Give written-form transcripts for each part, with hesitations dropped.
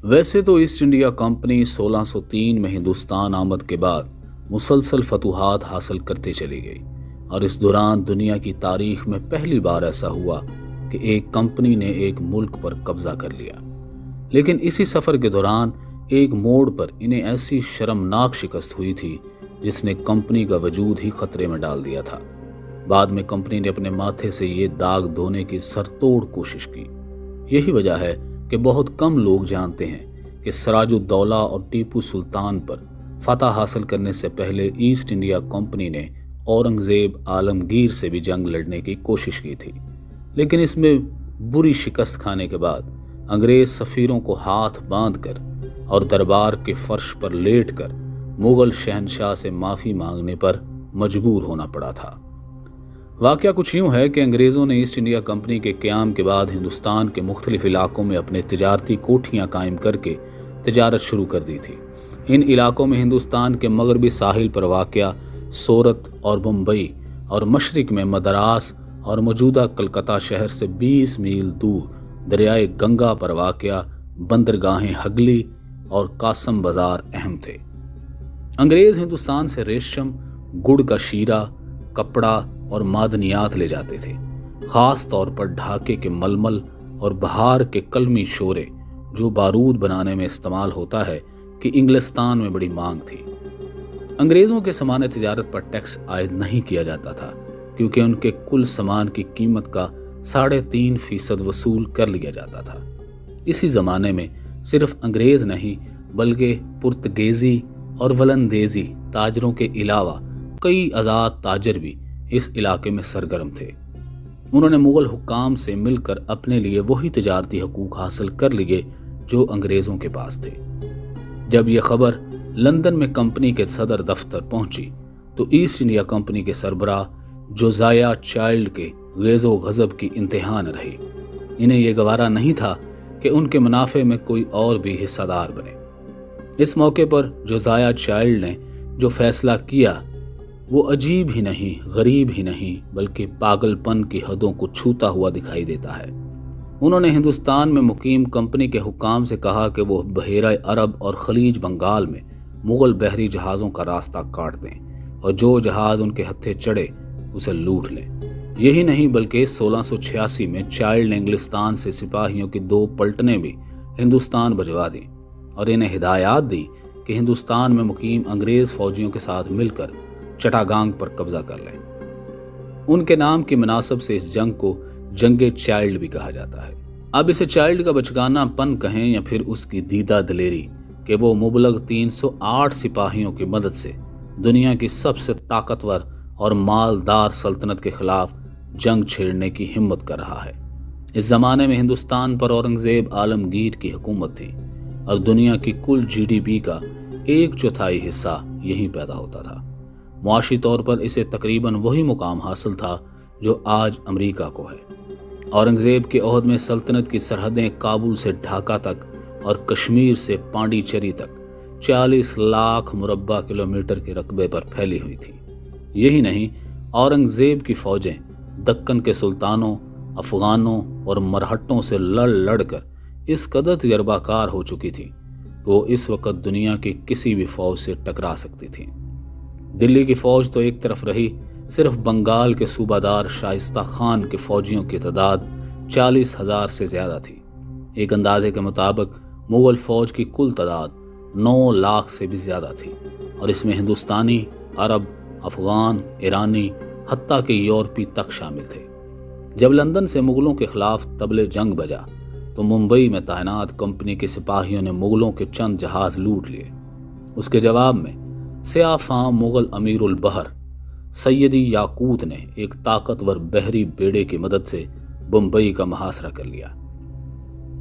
वैसे तो east India company 1603 में हिंदुस्तान आमद के बाद मुसलसल फतूहात हासिल करती चली गई और इस दौरान दुनिया की तारीख में पहली बार ऐसा हुआ कि एक कंपनी ने एक मुल्क पर कब्जा कर लिया। लेकिन इसी सफ़र के दौरान एक मोड़ पर इन्हें ऐसी शर्मनाक शिकस्त हुई थी जिसने कंपनी का वजूद ही खतरे में डाल दिया था। बाद में कंपनी ने अपने माथे से ये दाग धोने की सरतोड़ कोशिश की। यही वजह है कि बहुत कम लोग जानते हैं कि सिराजुद्दौला और टीपू सुल्तान पर फतह हासिल करने से पहले ईस्ट इंडिया कंपनी ने औरंगज़ेब आलमगीर से भी जंग लड़ने की कोशिश की थी। लेकिन इसमें बुरी शिकस्त खाने के बाद अंग्रेज सफ़ीरों को हाथ बांधकर और दरबार के फर्श पर लेटकर मुग़ल शहनशाह से माफ़ी मांगने पर मजबूर होना पड़ा था। वाक़या कुछ यूँ है कि अंग्रेज़ों ने ईस्ट इंडिया कंपनी के क़याम के बाद हिंदुस्तान के मुख्तलिफ इलाकों में अपने तिजारती कोठियाँ कायम करके तिजारत शुरू कर दी थी। इन इलाकों में हिंदुस्तान के मगरबी साहिल पर वाक़या सूरत और मुंबई और मशरिक़ में मद्रास और मौजूदा कलकत्ता शहर से 20 मील दूर दरियाए गंगा पर वाक़या बंदरगाहें हगली और कासम बाज़ार अहम थे। अंग्रेज़ हिंदुस्तान से रेशम, गुड़ का शीरा, कपड़ा और मादनियात ले जाते थे। ख़ास तौर पर ढाके के मलमल और बहार के कलमी शोरे जो बारूद बनाने में इस्तेमाल होता है कि इंग्लिस्तान में बड़ी मांग थी। अंग्रेज़ों के सामान तिजारत पर टैक्स आयद नहीं किया जाता था क्योंकि उनके कुल सामान की कीमत का 3.5% वसूल कर लिया जाता था। इसी ज़माने में सिर्फ अंग्रेज़ नहीं बल्कि पुर्तगेज़ी और वलंदेज़ी ताजरों के अलावा कई आज़ाद ताजर भी इस इलाके में सरगर्म थे। उन्होंने मुग़ल हुक्काम से मिलकर अपने लिए वही तिजारती हकूक़ हासिल कर लिए जो अंग्रेज़ों के पास थे। जब यह खबर लंदन में कंपनी के सदर दफ्तर पहुंची तो ईस्ट इंडिया कंपनी के सरबराह जोज़ाया चाइल्ड के ग़ेज़ो गज़ब की इंतहा न रही। इन्हें यह गवारा नहीं था कि उनके मुनाफे में कोई और भी हिस्सेदार बने। इस मौके पर जोज़ाया चाइल्ड ने जो फैसला किया वो अजीब ही नहीं, गरीब ही नहीं बल्कि पागलपन की हदों को छूता हुआ दिखाई देता है। उन्होंने हिंदुस्तान में मुकीम कंपनी के हुक्काम से कहा कि वो बहेरा अरब और खलीज बंगाल में मुग़ल बहरी जहाज़ों का रास्ता काट दें और जो जहाज़ उनके हत्थे चढ़े उसे लूट लें। यही नहीं बल्कि 1686 में चाइल्ड ने इंग्लिस्तान से सिपाहियों की 2 पलटनें भी हिंदुस्तान भिजवा दी और इन्हें हिदायत दी कि हिंदुस्तान में मुकीम अंग्रेज़ फ़ौजियों के साथ मिलकर चटागांग पर कब्जा कर लें। उनके नाम की मुनासब से इस जंग को जंगे चाइल्ड भी कहा जाता है। अब इसे चाइल्ड का बचगानापन कहें या फिर उसकी दीदा दिलेरी कि वो मुबलग 308 सिपाहियों की मदद से दुनिया की सबसे ताकतवर और मालदार सल्तनत के खिलाफ जंग छेड़ने की हिम्मत कर रहा है। इस ज़माने में हिंदुस्तान पर औरंगज़ेब आलमगीर की हुकूमत थी और दुनिया की कुल GDP का 1/4 हिस्सा यहीं पैदा होता था। मुआशी तौर पर इसे तकरीबन वही मुकाम हासिल था जो आज अमेरिका को है। औरंगज़ेब के ओहद में सल्तनत की सरहदें काबुल से ढाका तक और कश्मीर से पांडिचेरी तक 40 लाख मुरब्बा किलोमीटर के रकबे पर फैली हुई थी। यही नहीं, औरंगज़ेब की फ़ौजें दक्कन के सुल्तानों, अफ़गानों और मरहट्टों से लड़ लड़ कर इस कदर तजर्बाकार हो चुकी थी कि वो इस वक्त दुनिया की किसी भी फ़ौज से टकरा सकती थी। दिल्ली की फ़ौज तो एक तरफ रही, सिर्फ बंगाल के सूबादार शाइस्ता खान के फ़ौजियों की तादाद 40,000 से ज़्यादा थी। एक अंदाजे के मुताबिक मुग़ल फ़ौज की कुल तादाद 9 लाख से भी ज़्यादा थी और इसमें हिंदुस्तानी, अरब, अफ़गान, ईरानी हत्ता के यूरोपी तक शामिल थे। जब लंदन से मुग़लों के ख़िलाफ़ तबले जंग बजा तो मुंबई में तैनात कंपनी के सिपाहियों ने मुग़लों के चंद जहाज़ लूट लिए। उसके जवाब में सियाफ़ां मुग़ल अमीरुल बहर सैयदी याकूत ने एक ताकतवर बहरी बेड़े की मदद से बम्बई का मुहासरा कर लिया।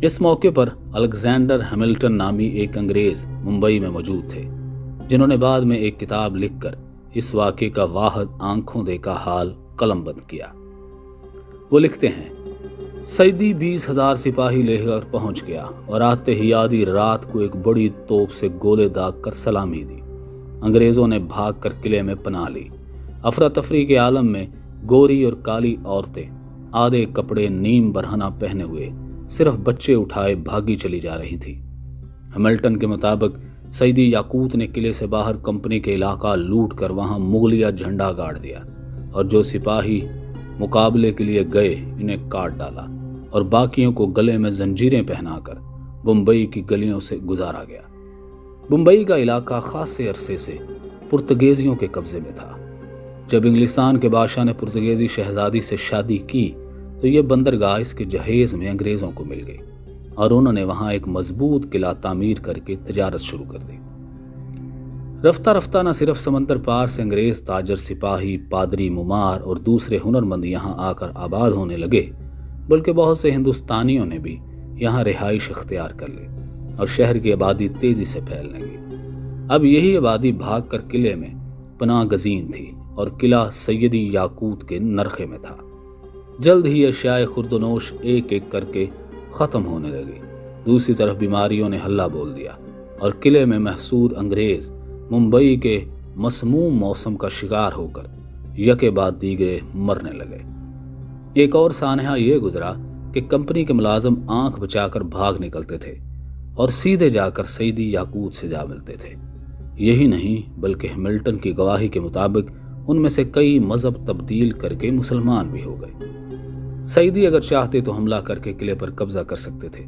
इस मौके पर अलेक्जेंडर हैमिल्टन नामी एक अंग्रेज़ मुंबई में मौजूद थे जिन्होंने बाद में एक किताब लिखकर इस वाक़े का वाहद आंखों देखा हाल कलमबंद किया। वो लिखते हैं, सैयदी 20,000 सिपाही लेकर पहुंच गया और आते ही आधी रात को एक बड़ी तोप से गोले दाग कर सलामी दी। अंग्रेज़ों ने भाग कर किले में पनाह ली। अफरा तफरी के आलम में गोरी और काली औरतें आधे कपड़े नीम बरहना पहने हुए सिर्फ बच्चे उठाए भागी चली जा रही थी। हैमिल्टन के मुताबिक सईदी याकूत ने किले से बाहर कंपनी के इलाका लूट कर वहां मुगलिया झंडा गाड़ दिया और जो सिपाही मुकाबले के लिए गए इन्हें काट डाला और बाकियों को गले में जंजीरें पहनाकर बम्बई की गलियों से गुजारा गया। बम्बई का इलाका खासे अरसे से पुर्तगेजियों के कब्जे में था। जब इंग्लिस्तान के बादशाह ने पुर्तगेजी शहजादी से शादी की तो ये बंदरगाह इसके जहेज में अंग्रेज़ों को मिल गई और उन्होंने वहां एक मजबूत किला तामीर करके तजारत शुरू कर दी। रफ्ता रफ्ता न सिर्फ समंदर पार से अंग्रेज ताजर, सिपाही, पादरी, मुमार और दूसरे हुनरमंद यहाँ आकर आबाद होने लगे, बल्कि बहुत से हिंदुस्तानियों ने भी यहाँ रिहाइश अख्तियार कर ली और शहर की आबादी तेजी से फैलने लगी। अब यही आबादी भाग कर किले में पनाह गजीन थी और किला सैयदी याकूत के नरखे में था। जल्द ही अशियाए खुर्दनोश एक एक करके ख़त्म होने लगी। दूसरी तरफ बीमारियों ने हल्ला बोल दिया और किले में महसूर अंग्रेज़ मुंबई के मसमूम मौसम का शिकार होकर यके बाद दीगरे मरने लगे। एक और सानहा ये गुजरा कि कंपनी के मुलाजिम आंख बचाकर भाग निकलते थे और सीधे जाकर सईदी याकूत से जा मिलते थे। यही नहीं बल्कि हैमिल्टन की गवाही के मुताबिक उनमें से कई मजहब तब्दील करके मुसलमान भी हो गए। सईदी अगर चाहते तो हमला करके किले पर कब्जा कर सकते थे,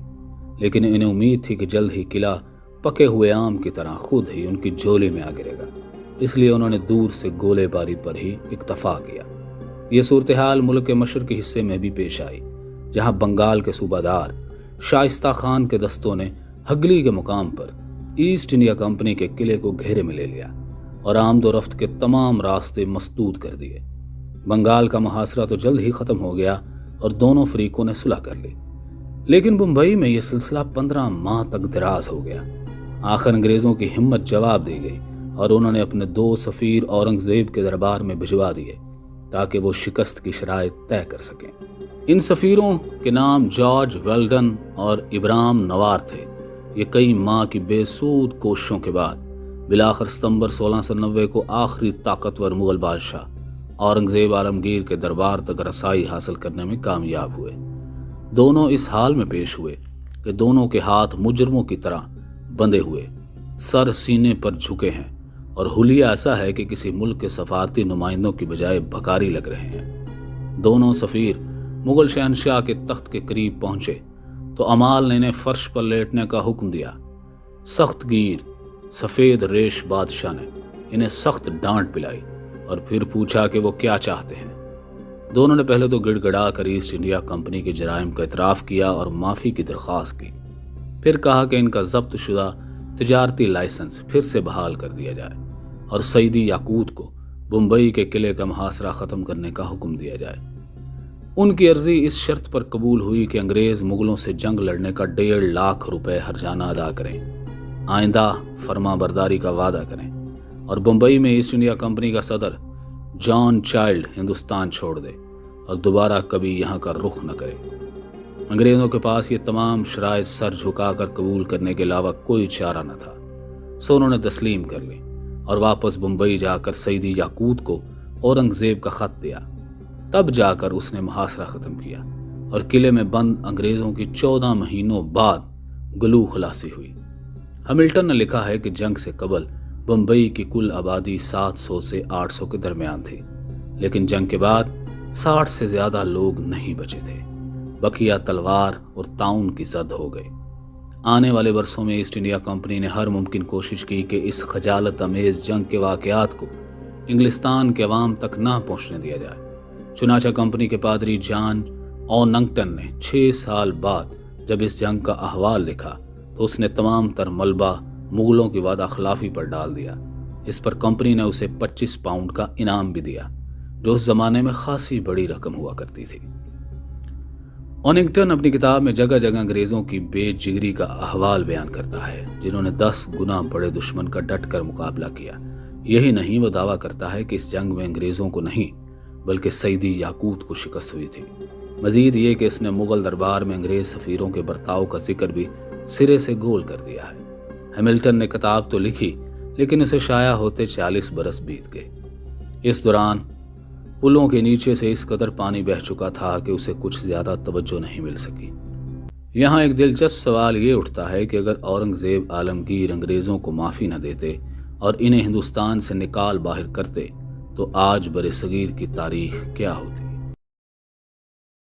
लेकिन इन्हें उम्मीद थी कि जल्द ही किला पके हुए आम की तरह खुद ही उनकी झोली में आ गिरेगा। इसलिए उन्होंने दूर से गोलेबारी पर ही इक्तफा किया। ये सूरत हाल मुल्क के मशरकी हिस्से में भी पेश आई, जहां बंगाल के सूबादार शाइस्ता खान के दस्तों ने हगली के मुकाम पर ईस्ट इंडिया कंपनी के किले को घेरे में ले लिया और आमदोरफ्त के तमाम रास्ते मसदूद कर दिए। बंगाल का मुहासरा तो जल्द ही ख़त्म हो गया और दोनों फरीकों ने सुलह कर ली, लेकिन मुंबई में यह सिलसिला 15 माह तक दराज हो गया। आखिर अंग्रेज़ों की हिम्मत जवाब दी गई और उन्होंने अपने 2 सफ़ीर औरंगज़ेब के दरबार में भिजवा दिए ताकि वो शिकस्त की शराइत तय कर सकें। इन सफ़ीरों के नाम जॉर्ज वेल्डन और इब्राहिम नवार थे। ये कई माह की बेसूद कोशिशों के बाद बिलाखिर सितंबर 1690 को आखिरी ताकतवर मुगल बादशाह औरंगज़ेब आलमगीर के दरबार तक रसाई हासिल करने में कामयाब हुए। दोनों इस हाल में पेश हुए कि दोनों के हाथ मुजरमों की तरह बंधे हुए, सर सीने पर झुके हैं और हुलिया ऐसा है कि किसी मुल्क के सफारती नुमाइंदों की बजाय भकारी लग रहे हैं। दोनों सफ़ीर मुगल शहनशाह के तख्त के करीब पहुंचे तो अमाल ने इन्हें फर्श पर लेटने का हुक्म दिया। सख्त गिर सफ़ेद रेश बादशाह ने इन्हें सख्त डांट पिलाई और फिर पूछा कि वो क्या चाहते हैं। दोनों ने पहले तो गिड़गिड़ा कर ईस्ट इंडिया कंपनी के जराइम का इतराफ़ किया और माफ़ी की दरख्वास्त की। फिर कहा कि इनका जब्त शुदा तिजारती लाइसेंस फिर से बहाल कर दिया जाए और सईदी याकूत को मुंबई के किले का मुहासरा ख़त्म करने का हुक्म दिया जाए। उनकी अर्जी इस शर्त पर कबूल हुई कि अंग्रेज़ मुगलों से जंग लड़ने का 1.5 लाख रुपए हर्जाना अदा करें, आइंदा फरमा बरदारी का वादा करें और मुंबई में ईस्ट इंडिया कंपनी का सदर जॉन चाइल्ड हिंदुस्तान छोड़ दे और दोबारा कभी यहाँ का रुख न करे। अंग्रेज़ों के पास ये तमाम शराइत सर झुकाकर कबूल करने के अलावा कोई चारा न था, सो उन्होंने तस्लीम कर ली और वापस मुंबई जाकर सईदी याकूत को औरंगज़ेब का ख़त दिया। तब जाकर उसने मुहासरा ख़त्म किया और किले में बंद अंग्रेज़ों की 14 महीनों बाद गलू खलासी हुई। हैमिल्टन ने लिखा है कि जंग से कबल मुंबई की कुल आबादी 700 से 800 के दरमियान थी, लेकिन जंग के बाद 60 से ज़्यादा लोग नहीं बचे थे। बकिया तलवार और ताउन की जद हो गई। आने वाले वर्षों में ईस्ट इंडिया कंपनी ने हर मुमकिन कोशिश की कि इस खजालत अमेज़ जंग के वाक़यात को इंग्लिस्तान के अवाम तक ना पहुँचने दिया जाए। चुनाचा कंपनी के पादरी जॉन ओनंगटन ने 6 साल बाद जब इस जंग का अहवाल लिखा तो उसने तमाम तर मलबा मुगलों की वादा खिलाफी पर डाल दिया। इस पर कंपनी ने उसे 25 पाउंड का इनाम भी दिया, जो उस जमाने में खासी बड़ी रकम हुआ करती थी। ओनिंगटन अपनी किताब में जगह जगह अंग्रेज़ों की बेजिगरी का अहवाल बयान करता है, जिन्होंने 10 गुना बड़े दुश्मन का डट कर मुकाबला किया। यही नहीं, वो दावा करता है कि इस जंग में अंग्रेज़ों को नहीं बल्कि सईदी याकूत को शिकस्त हुई थी। मजीद ये कि इसने मुगल दरबार में अंग्रेज़ सफ़ीरों के बर्ताव का जिक्र भी सिरे से गोल कर दिया है। हैमिल्टन ने किताब तो लिखी, लेकिन उसे शाया होते 40 बरस बीत गए। इस दौरान पुलों के नीचे से इस कदर पानी बह चुका था कि उसे कुछ ज़्यादा तवज्जो नहीं मिल सकी। یہاں ایک دلچسپ سوال یہ اٹھتا ہے کہ اگر اورنگزیب عالمگیر انگریزوں کو معافی نہ دیتے اور انہیں ہندوستان سے نکال باہر کرتے تو آج برصغیر کی تاریخ کیا ہوتی؟